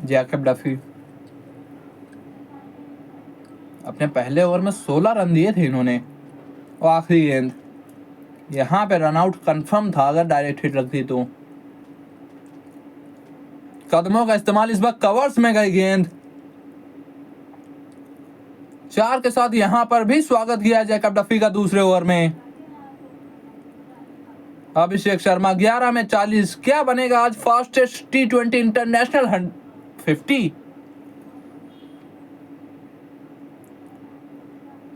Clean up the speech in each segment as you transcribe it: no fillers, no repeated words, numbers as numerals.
Jacob Duffy अपने पहले over में 16 रन दिए थे इन्होंने और आखिरी गेंद यहाँ पे रनआउट कंफर्म था अगर डायरेक्ट हिट लगती तो। कदमों का इस्तेमाल, इस बार कवर्स में गई गेंद। 4 के साथ यहां पर भी स्वागत किया जैकब डफी का दूसरे ओवर में। अभिषेक शर्मा 11 में 40। क्या बनेगा आज फास्टेस्ट T20 इंटरनेशनल 50?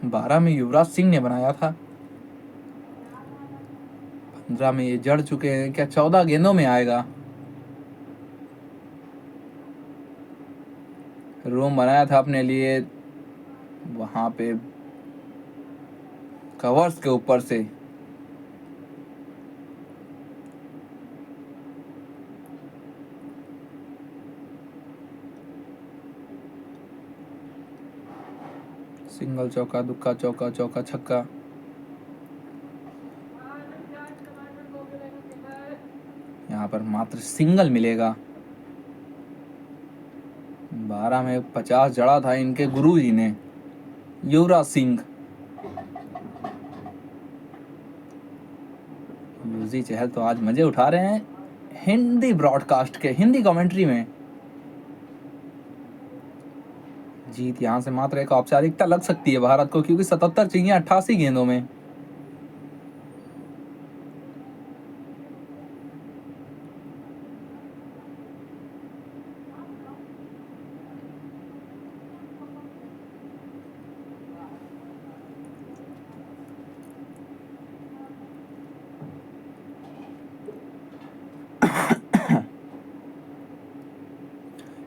12 में युवराज सिंह ने बनाया था, 15 में ये जड़ चुके हैं। क्या 14 गेंदों में आएगा? रूम बनाया था अपने लिए वहां पे कवर्स के ऊपर से। सिंगल चौका, दुक्का चौका, चौका छक्का। यहाँ पर मात्र सिंगल मिलेगा। 12 में 50 जड़ा था इनके गुरुजी ने, युवराज सिंह। यूजी चहल तो आज मजे उठा रहे हैं हिंदी ब्रॉडकास्ट के, हिंदी कमेंट्री में। जीत यहां से मात्र एक औपचारिकता लग सकती है भारत को, क्योंकि 77 चाहिए 88 गेंदों में।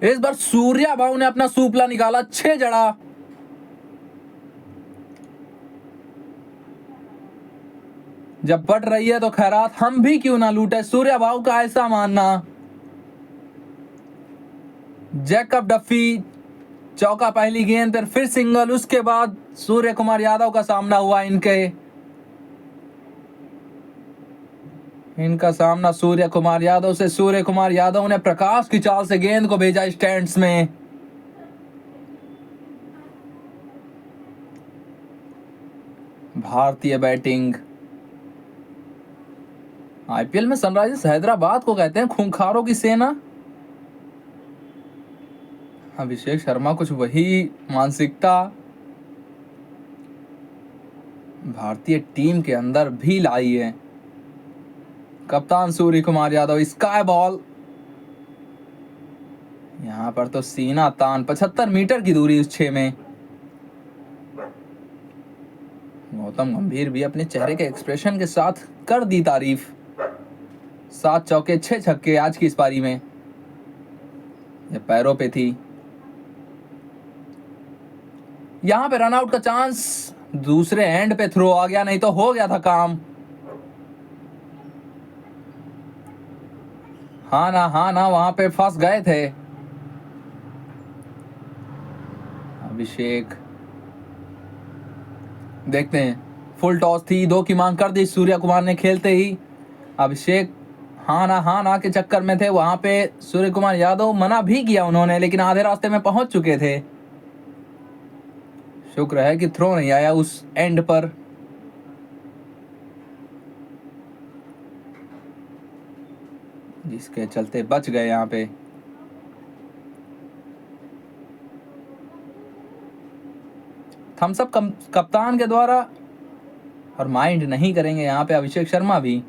इस बार सूर्या बाबू ने अपना सूपला निकाला, 6 जड़ा। जब बट रही है तो खैरात हम भी क्यों ना लूटे, सूर्या बाबू का ऐसा मानना। जैकब डफी चौका पहली गेंद पर, फिर सिंगल। उसके बाद सूर्य कुमार यादव का सामना हुआ इनका सामना सूर्य कुमार यादव से। सूर्य कुमार यादव ने प्रकाश की चाल से गेंद को भेजा स्टैंड्स में। भारतीय बैटिंग। आईपीएल में सनराइजर्स हैदराबाद को कहते हैं खूंखारों की सेना। अभिषेक शर्मा कुछ वही मानसिकता भारतीय टीम के अंदर भी लाई है। कप्तान सूर्य कुमार यादव, स्काई बॉल। यहां पर तो सीना तान, 75 मीटर की दूरी उस 6 में। गौतम गंभीर भी अपने चेहरे के एक्सप्रेशन के साथ कर दी तारीफ। 7 चौके 6 छक्के आज की इस पारी में। ये पैरों पे थी। यहां पे रनआउट का चांस, दूसरे एंड पे थ्रो आ गया, नहीं तो हो गया था काम। हाँ ना वहां पे फंस गए थे। अभिषेक, देखते हैं। फुल टॉस थी, 2 की मांग कर दी सूर्या कुमार ने खेलते ही। अभिषेक हाँ ना के चक्कर में थे। वहां पे सूर्य कुमार यादव मना भी किया उन्होंने, लेकिन आधे रास्ते में पहुंच चुके थे। शुक्र है कि थ्रो नहीं आया उस एंड पर। जिसके चलते बच गए यहां पे। थम्स अप कप्तान के द्वारा, और माइंड नहीं करेंगे यहां पे अभिषेक शर्मा भी।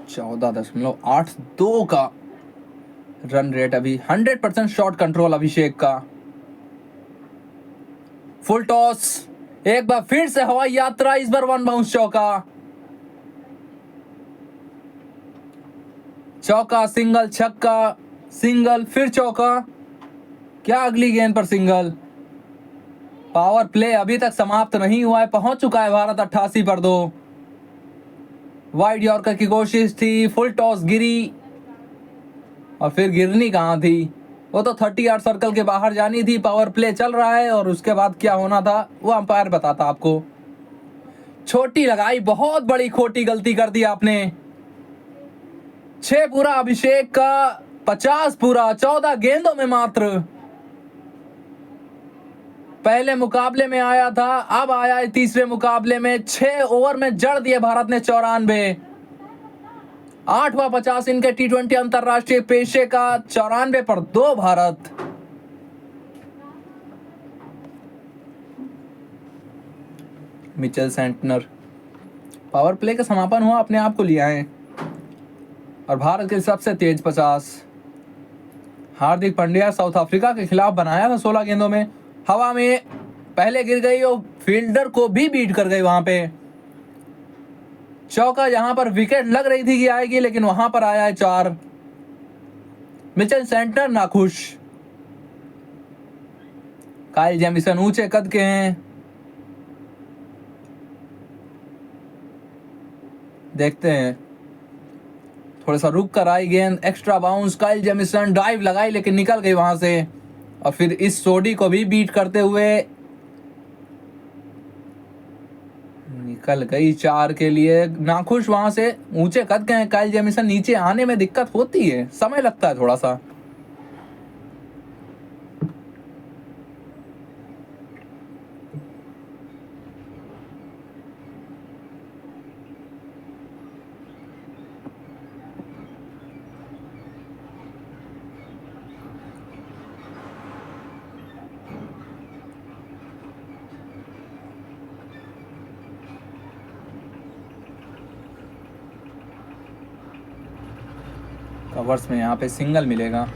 $14.82 का रन रेट अभी। 100% शॉट कंट्रोल अभिषेक का। फुल टॉस, एक बार फिर से हवाई यात्रा, इस बार 1 बाउंस चौका। चौका, सिंगल, छक्का, सिंगल, फिर चौका। क्या अगली गेंद पर सिंगल। पावर प्ले अभी तक समाप्त नहीं हुआ है, पहुंच चुका है भारत 88 पर 2। वाइड यॉर्कर की कोशिश थी, फुल टॉस गिरी, और फिर गिरनी कहां थी, वो तो 30 यार्ड सर्कल के बाहर जानी थी। पावर प्ले चल रहा है और उसके बाद क्या होना था वो अंपायर बताता आपको। छोटी लगाई, बहुत बड़ी खोटी गलती कर दी आपने। 6 पूरा अभिषेक का, 50 पूरा 14 गेंदों में मात्र। पहले मुकाबले में आया था, अब आया है तीसरे मुकाबले में। 6 ओवर में जड़ दिए भारत ने 94। 8वां 50 इनके T20 अंतरराष्ट्रीय पेशे का। 94 पर 2 Bharat. Mitchell Santner, power play का समापन हुआ, अपने आप को लिया है। और भारत के सबसे तेज 50 हार्दिक पांड्या साउथ अफ्रीका के खिलाफ बनाया था 16 गेंदों में। हवा में पहले गिर गई और फील्डर को भी बीट कर गई वहां पे। चौका जहां पर विकेट लग रही थी कि आएगी, लेकिन वहां पर आया है 4। मिचेल सेंटनर नाखुश। काइल जेमिसन ऊंचे कद के हैं, देखते हैं। थोड़ा सा रुक कर आई गेंद, extra bounce. Kyle Jameson drive लगाई लेकिन निकल गई वहां से। और फिर इस सोडी को भी बीट करते हुए निकल गई 4 के लिए। नाखुश वहां से, ऊंचे कद के हैं काइल जेमिसन, नीचे आने में दिक्कत होती है, समय लगता है थोड़ा सा। कवर्स में यहाँ पे सिंगल मिलेगा।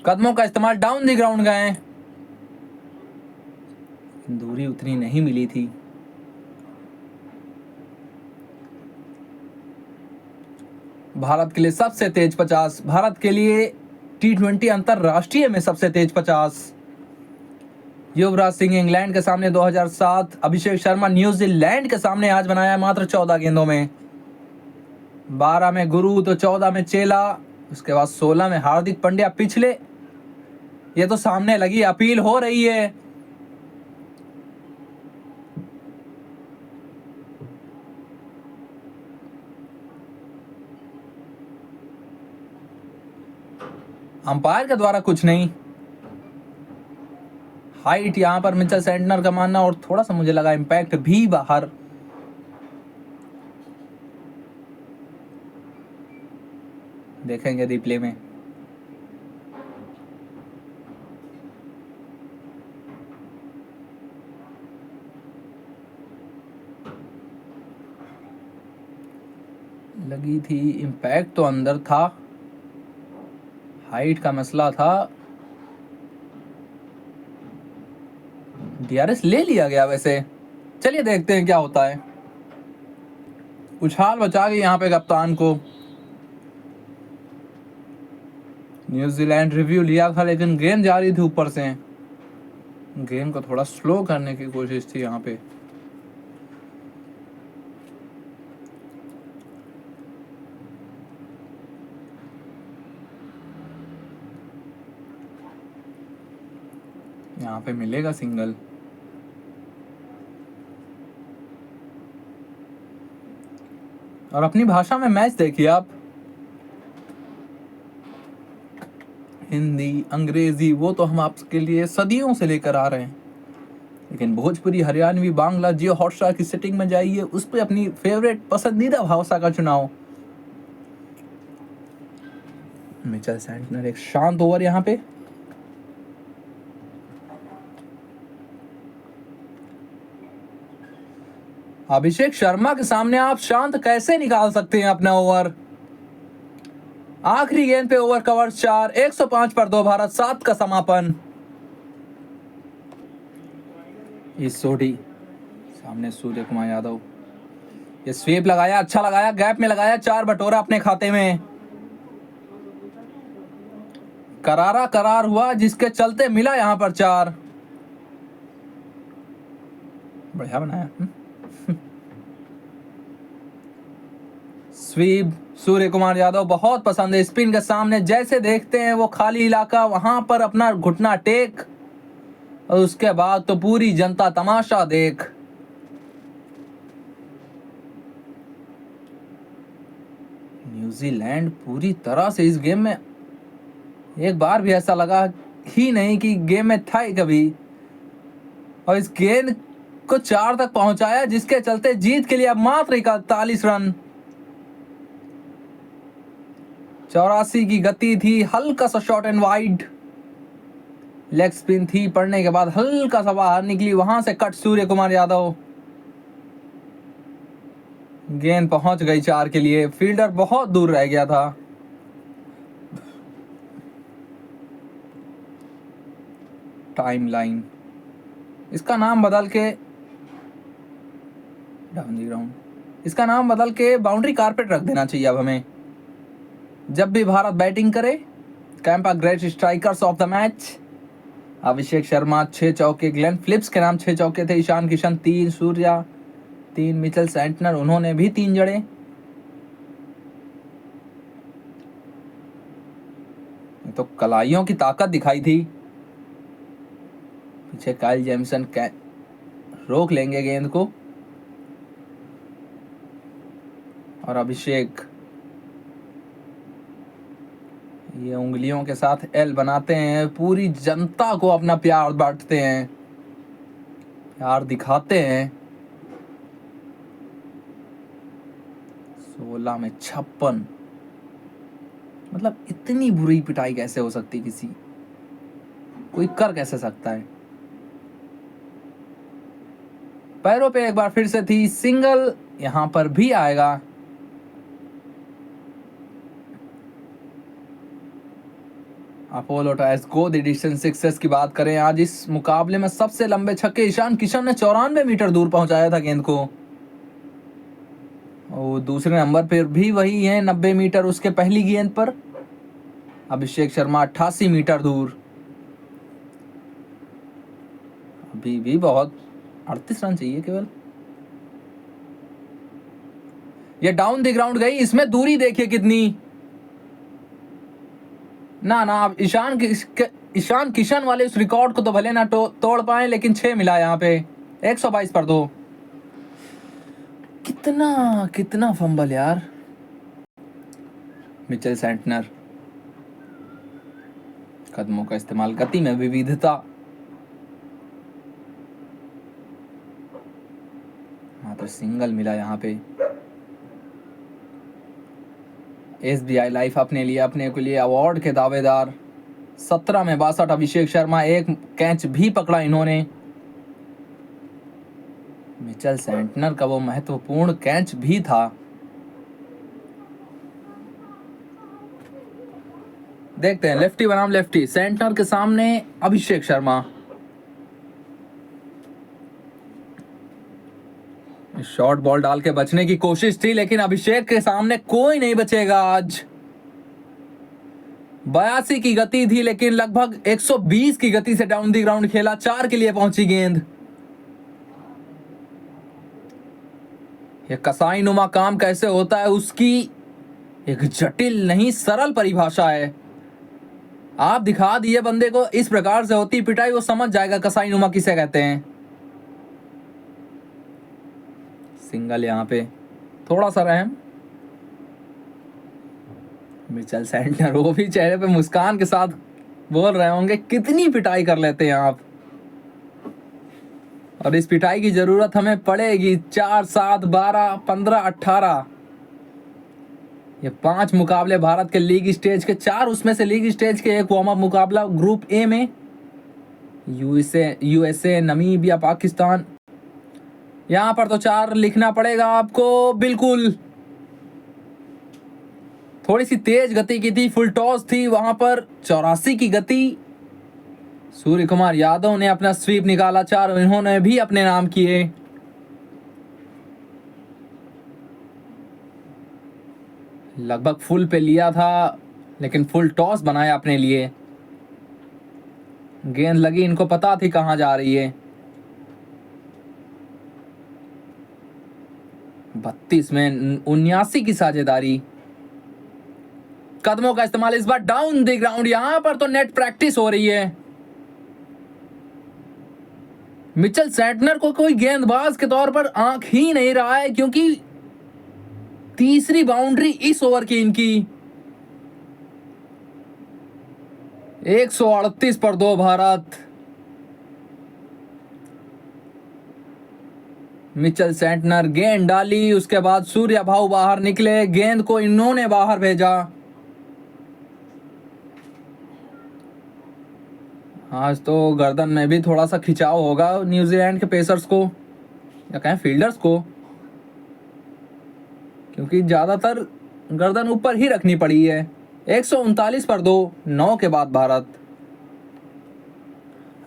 कदमों का इस्तेमाल, डाउन द ग्राउंड गए, दूरी उतनी नहीं मिली थी। भारत के लिए सबसे तेज 50, भारत के लिए T20 अंतरराष्ट्रीय में सबसे तेज 50। युवराज सिंह इंग्लैंड के सामने 2007, अभिषेक शर्मा न्यूजीलैंड के सामने आज बनाया मात्र 14 गेंदों में। 12 में गुरु तो 14 में चेला, उसके बाद 16 में हार्दिक पांड्या। पिछले, ये तो सामने लगी, अपील हो रही है। अंपायर के द्वारा कुछ नहीं। हाइट यहां पर मिचेल सेंटनर का मानना, और थोड़ा सा मुझे लगा इंपैक्ट भी बाहर। देखेंगे रिप्ले में। लगी थी, इंपैक्ट तो अंदर था, हाइट का मसला था। DRS ले लिया गया वैसे। चलिए देखते हैं क्या होता है। उछाल बचा गई यहाँ पे कप्तान को। न्यूजीलैंड रिव्यू लिया था, लेकिन गेंद जा रही थी ऊपर से। गेम को थोड़ा स्लो करने की कोशिश थी यहाँ पे। यहाँ पे मिलेगा सिंगल। और अपनी भाषा में मैच देखिए आप, हिंदी, अंग्रेजी, वो तो हम आपके लिए सदियों से लेकर आ रहे हैं। लेकिन भोजपुरी, हरियाणवी, बांग्ला, जियो हॉटस्टार की सेटिंग में जाइए, उस पर अपनी फेवरेट पसंदीदा भाषा का चुनाव। मिचेल सेंटनर, एक शांत ओवर यहाँ पे। अभिषेक शर्मा के सामने आप शांत कैसे निकाल सकते हैं अपना ओवर। आखिरी गेंद पे ओवर कवर 4, 105 पर 2 भारत। 7 का समापन। इस सोडी सामने सूर्य कुमार यादव, ये स्वीप लगाया, अच्छा लगाया, गैप में लगाया, 4 बटोरा अपने खाते में। करारा करार हुआ जिसके चलते मिला यहां पर 4। बढ़िया बनाया। स्वीप सूर्य कुमार यादव बहुत पसंद है। स्पिन के सामने जैसे देखते हैं वो खाली इलाका, वहां पर अपना घुटना टेक और उसके बाद तो पूरी जनता तमाशा देख। न्यूजीलैंड पूरी तरह से इस गेम में, एक बार भी ऐसा लगा ही नहीं कि गेम में था ही कभी, और इस गेंद को 4 तक पहुंचाया जिसके चलते जीत के लिए अब मात्र 41 रन। 84 की गति थी, हल्का सा short and wide leg spin थी, पड़ने के बाद हल्का सा बाहर निकली, वहां से कट सूर्य कुमार यादव। गेंद पहुंच गई 4 के लिए, फील्डर बहुत दूर रह गया था। टाइम लाइन, इसका नाम बदल के डाउन द ग्राउंड, इसका नाम बदल के बाउंड्री कारपेट रख देना चाहिए अब हमें। जब भी भारत बैटिंग करे, Campa great strikers of the match. Abhishek Sharma 6 चौके, ग्लेन फिलिप्स के नाम 6 चौके थे, ईशान किशन 3, सूर्या 3, मिचेल सेंटनर उन्होंने भी 3 जड़े। तो कलाइयों की ताकत दिखाई थी। पीछे काइल जेमिसन रोक लेंगे गेंद को, और अभिषेक ये उंगलियों के साथ एल बनाते हैं, पूरी जनता को अपना प्यार बांटते हैं, प्यार दिखाते हैं। 16 में 56, मतलब इतनी बुरी पिटाई कैसे हो सकती, किसी कोई कर कैसे सकता है। पैरों पे एक बार फिर से थी, सिंगल यहां पर भी आएगा। अपोलो टायर्स गोद एडिशन 6s की बात करें, आज इस मुकाबले में सबसे लंबे छक्के ईशान किशन ने 94 मीटर दूर पहुंचाया था गेंद को, और दूसरे नंबर पर भी वही है 90 मीटर उसके पहली गेंद पर। अभिषेक शर्मा 88 मीटर दूर, अभी भी बहुत 38 रन चाहिए केवल। ये डाउन द ग्राउंड गई, इसमें दूरी देखिए कितनी। ना अब ईशान किशन वाले उस रिकॉर्ड को तो भले ना तोड़ पाए, लेकिन 6 मिला यहाँ पे। 122 पर 2। कितना फंबल यार। मिचेल सेंटनर, कदमों का इस्तेमाल, गति में विविधता, मात्र सिंगल मिला यहाँ पे। SBI लाइफ अपने के लिए अवार्ड के दावेदार। 17 में 62 अभिषेक शर्मा, 1 कैच भी पकड़ा इन्होंने। मिचेल सेंटनर का वो महत्वपूर्ण कैच भी था। देखते हैं, लेफ्टी बनाम लेफ्टी, सेंटनर के सामने अभिषेक शर्मा। शॉर्ट बॉल डाल के बचने की कोशिश थी, लेकिन अभिषेक के सामने कोई नहीं बचेगा आज। 82 की गति थी, लेकिन लगभग 120 की गति से डाउन दी ग्राउंड खेला, 4 के लिए पहुंची गेंद। ये कसाई नुमा काम कैसे होता है उसकी एक जटिल नहीं सरल परिभाषा है। आप दिखा दिए बंदे को इस प्रकार से होती पिटाई, वो समझ जाएगा कसाई नुमा किसे कहते हैं। सिंगल यहाँ पे, थोड़ा सा रहम। मिचेल सेंटनर वो भी चेहरे पे मुस्कान के साथ बोल रहे होंगे, कितनी पिटाई कर लेते हैं आप, और इस पिटाई की जरूरत हमें पड़ेगी। 4, 7, 12, 15, 18, ये 5 मुकाबले भारत के लीग स्टेज के, 4 उसमें से लीग स्टेज के, 1 वार्म अप मुकाबला ग्रुप ए में। यूएसए, नमीबिया, पाकिस्तान, यहां पर तो 4 लिखना पड़ेगा आपको। बिल्कुल, थोड़ी सी तेज गति की थी, फुल टॉस थी वहां पर। 84 की गति। सूर्य कुमार यादव ने अपना स्वीप निकाला 4, इन्होंने भी अपने नाम किए। लगभग फुल पे लिया था, लेकिन फुल टॉस बनाया अपने लिए। गेंद लगी, इनको पता थी कहां जा रही है। 32 में 79 की साझेदारी। कदमों का इस्तेमाल इस बार डाउन द ग्राउंड, यहां पर तो नेट प्रैक्टिस हो रही है। मिचेल सेंटनर को कोई गेंदबाज के तौर पर आंक ही नहीं रहा है, क्योंकि तीसरी बाउंड्री इस ओवर की इनकी। 138 पर 2 भारत। मिचेल सेंटनर गेंद डाली, उसके बाद सूर्या भाऊ बाहर निकले, गेंद को इन्होंने बाहर भेजा। आज तो गर्दन में भी थोड़ा सा खिंचाव होगा न्यूजीलैंड के पेसर्स को, या कहें फील्डर्स को, क्योंकि ज्यादातर गर्दन ऊपर ही रखनी पड़ी है। 139 पर 2, 9 के बाद भारत।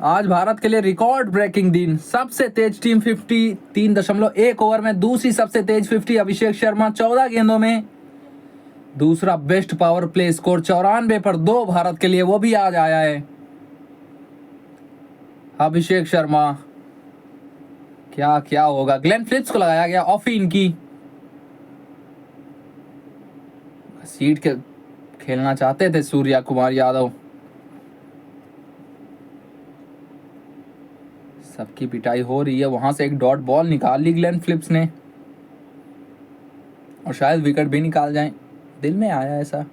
आज भारत के लिए रिकॉर्ड ब्रेकिंग दिन। सबसे तेज टीम 50, 3.1 ओवर में दूसरी सबसे तेज 50 अभिषेक शर्मा 14 गेंदों में। दूसरा बेस्ट पावर प्ले स्कोर 94 पर 2 भारत के लिए, वो भी आज आया है। अभिषेक शर्मा, क्या क्या होगा। ग्लेन फिलिप्स को लगाया गया ऑफ इनकी। सीट के खेलना चाहते थे सूर्या कुमार यादव। सबकी पिटाई हो रही है, वहां से एक डॉट बॉल निकाल ली ग्लेन फिलिप्स ने, और शायद विकेट भी निकाल जाए, दिल में आया ऐसा।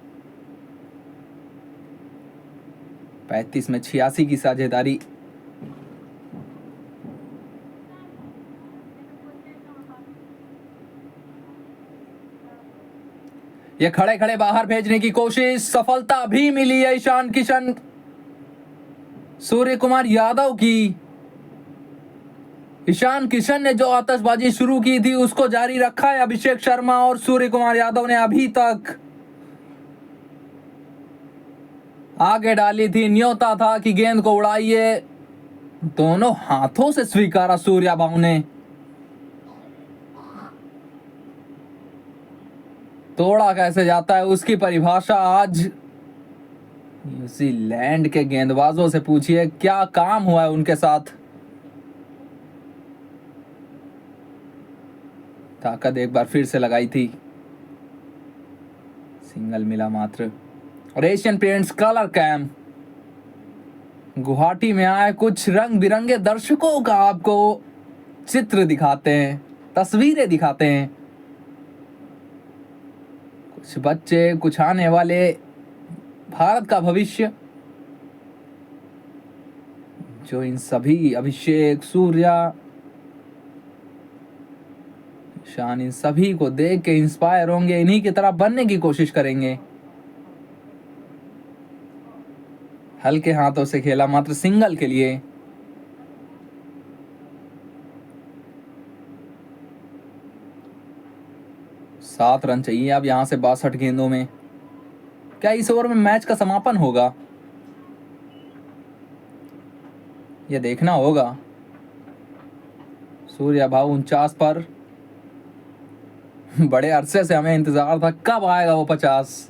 35 में 86 की साझेदारी। ये खड़े खड़े बाहर भेजने की कोशिश, सफलता भी मिली है ईशान किशन सूर्य कुमार यादव की। ईशान किशन ने जो आतिशबाजी शुरू की थी उसको जारी रखा है अभिषेक शर्मा और सूर्य कुमार यादव ने अभी तक। आगे डाली थी, न्योता था कि गेंद को उड़ाइए, दोनों हाथों से स्वीकारा सूर्या भाऊ ने। तोड़ा कैसे जाता है उसकी परिभाषा आज न्यूजीलैंड के गेंदबाजों से पूछिए, क्या काम हुआ है उनके साथ। ताकत एक बार फिर से लगाई थी, सिंगल मिला मात्र। और Asian paints colour camp Guwahati में आए, कुछ रंग बिरंगे दर्शकों का आपको चित्र दिखाते हैं, तस्वीरें दिखाते हैं। कुछ बच्चे, कुछ आने वाले भारत का भविष्य, जो इन सभी अभिषेक, सूर्या, ईशान, इन सभी को देख के इंस्पायर होंगे, इन्हीं की तरह बनने की कोशिश करेंगे। हल्के हाथों से खेला मात्र सिंगल के लिए। सात रन चाहिए अब यहां से 62 गेंदों में। क्या इस ओवर में मैच का समापन होगा, यह देखना होगा। सूर्या भाऊ 49 पर। बड़े अरसे से हमें इंतजार था, कब आएगा वो 50।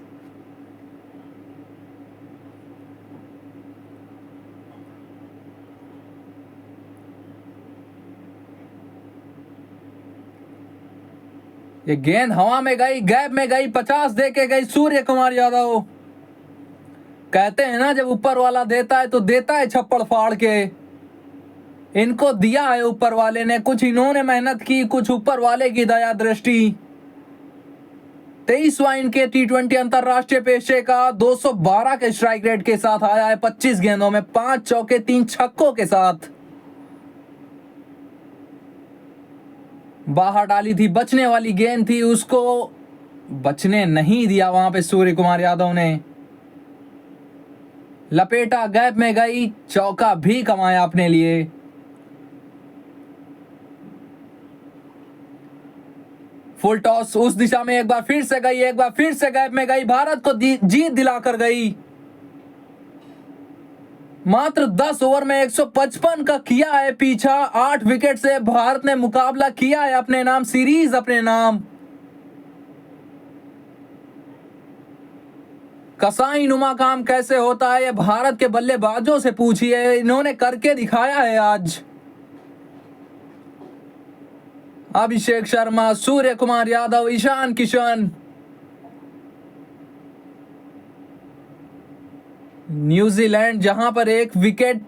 ये गेंद हवा में गई, गैप में गई, 50 दे के गई सूर्य कुमार यादव। कहते हैं ना, जब ऊपर वाला देता है तो देता है छप्पड़ फाड़ के। इनको दिया है ऊपर वाले ने, कुछ इन्होंने मेहनत की, कुछ ऊपर वाले की दया दृष्टि। 23वां इनके T20 अंतरराष्ट्रीय पेशे का 212 के स्ट्राइक रेट के साथ आया है। 25 गेंदों में 5 चौके 3 छक्कों के साथ। बाहर डाली थी, बचने वाली गेंद थी, उसको बचने नहीं दिया वहां पे सूर्य कुमार यादव ने। लपेटा, गैप में गई, चौका भी कमाया अपने लिए। फुल टॉस उस दिशा में एक बार फिर से गई, एक बार फिर से गैप में गई, भारत को जीत दिलाकर गई। मात्र 10 ओवर में 155 का किया है पीछा। 8 विकेट से भारत ने मुकाबला किया है अपने नाम, सीरीज अपने नाम। कसाई नुमा काम कैसे होता है ये भारत के बल्लेबाजों से पूछिए, इन्होंने करके दिखाया है आज। अभिषेक शर्मा, सूर्य कुमार यादव, ईशान किशन। न्यूजीलैंड जहां पर एक विकेट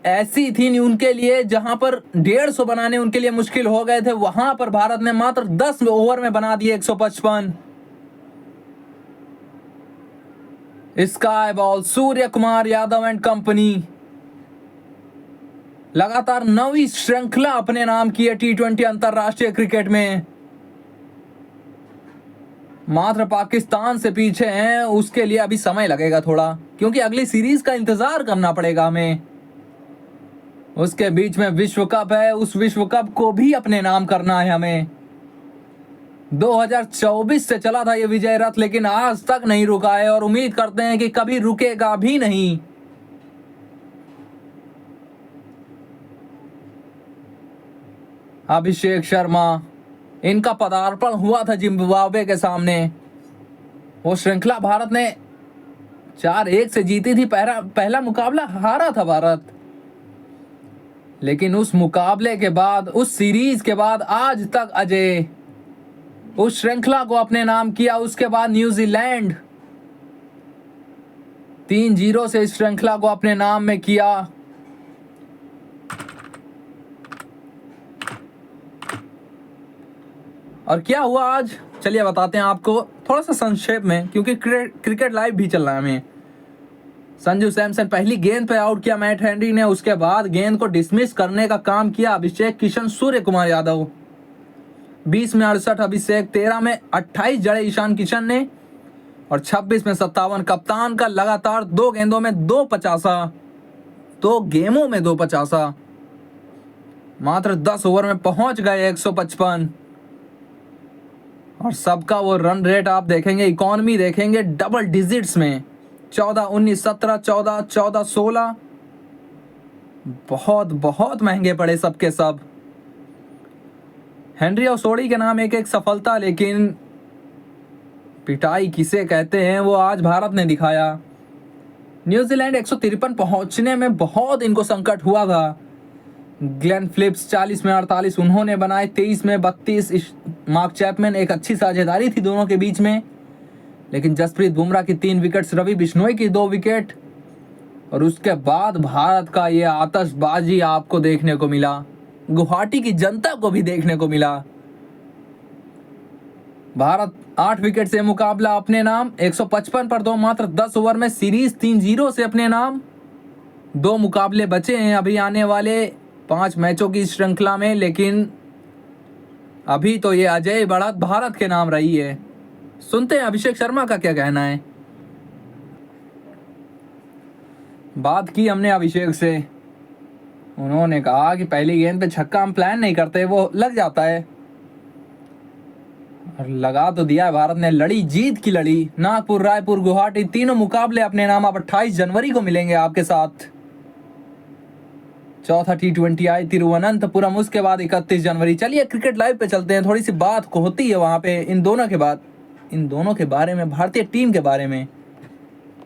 ऐसी थी उनके लिए जहां पर 150 बनाने उनके लिए मुश्किल हो गए थे, वहां पर भारत ने मात्र 10 ओवर में बना दिए 155। Sky ball, Surya Kumar Yadav and company लगातार 9वीं श्रृंखला अपने नाम की है T20 अंतरराष्ट्रीय क्रिकेट में। मात्र पाकिस्तान से पीछे हैं, उसके लिए अभी समय लगेगा थोड़ा, क्योंकि अगली सीरीज का इंतजार करना पड़ेगा हमें। उसके बीच में विश्व कप है, उस विश्व कप को भी अपने नाम करना है हमें। 2024 से चला था ये विजय रथ, लेकिन आज तक नहीं रुका है और उम्मीद करते हैं कि कभी रुकेगा भी नहीं। अभिषेक शर्मा, इनका पदार्पण हुआ था जिम्बाब्वे के सामने। वो श्रृंखला भारत ने 4-1 से जीती थी। पहला मुकाबला हारा था भारत, लेकिन उस मुकाबले के बाद, उस सीरीज के बाद आज तक अजय उस श्रृंखला को अपने नाम किया। उसके बाद न्यूजीलैंड 3-0 से इस श्रृंखला को अपने नाम में किया। और क्या हुआ आज, चलिए बताते हैं आपको थोड़ा सा संक्षेप में, क्योंकि क्रिकेट लाइव भी चल रहा है हमें। संजू सैमसन पहली गेंद पे आउट किया मैट हेनरी ने, उसके बाद गेंद को डिसमिस करने का काम किया अभिषेक किशन, सूर्य कुमार यादव। 20 में 68 अभिषेक, 13 में 28 जड़े ईशान किशन ने और 26 में 57 कप्तान का। लगातार 2 गेंदों में 2 पचासा, 2 गेमों में 2 पचासा। मात्र 10 ओवर में पहुंच गए 155। और सबका वो रन रेट आप देखेंगे, इकॉनमी देखेंगे डबल डिजिट्स में, 14, 19, 17, 14, 14, 16। बहुत बहुत महंगे पड़े सबके सब। हेनरी और सोडी के नाम एक एक सफलता, लेकिन पिटाई किसे कहते हैं वो आज भारत ने दिखाया। न्यूजीलैंड 153 पहुंचने में बहुत इनको संकट हुआ था। ग्लेन फिलिप्स 40 में 48 उन्होंने बनाए, 23 में 32 मार्क चैपमैन। एक अच्छी साझेदारी थी दोनों के बीच में, लेकिन जसप्रीत बुमराह की 3 विकेट्स, रवि बिश्नोई की 2 विकेट। और उसके बाद भारत का ये आतशबाजी आपको देखने को मिला, गुवाहाटी की जनता को भी देखने को मिला। भारत 8 विकेट से मुकाबला अपने नाम, 155 पर 2, मात्र 10 ओवर में सीरीज 3-0 से अपने नाम। 2 मुकाबले बचे हैं अभी आने वाले 5 मैचों की श्रृंखला में, लेकिन अभी तो ये अजय बढ़त भारत के नाम रही है। सुनते हैं अभिषेक शर्मा का क्या कहना है। बात की हमने अभिषेक से, उन्होंने कहा कि पहली गेंद पे छक्का हम प्लान नहीं करते, वो लग जाता है। और लगा तो दिया है भारत ने, लड़ी जीत की लड़ी। नागपुर, रायपुर, गुवाहाटी तीनों मुकाबले अपने नाम। अब 28 जनवरी को मिलेंगे आपके साथ। चौथा T20 आई तिरुवनंतपुरम, उसके बाद 31 जनवरी। चलिए क्रिकेट लाइव पे चलते हैं, थोड़ी सी बात होती है वहां पे इन दोनों के बारे में, भारतीय टीम के बारे में।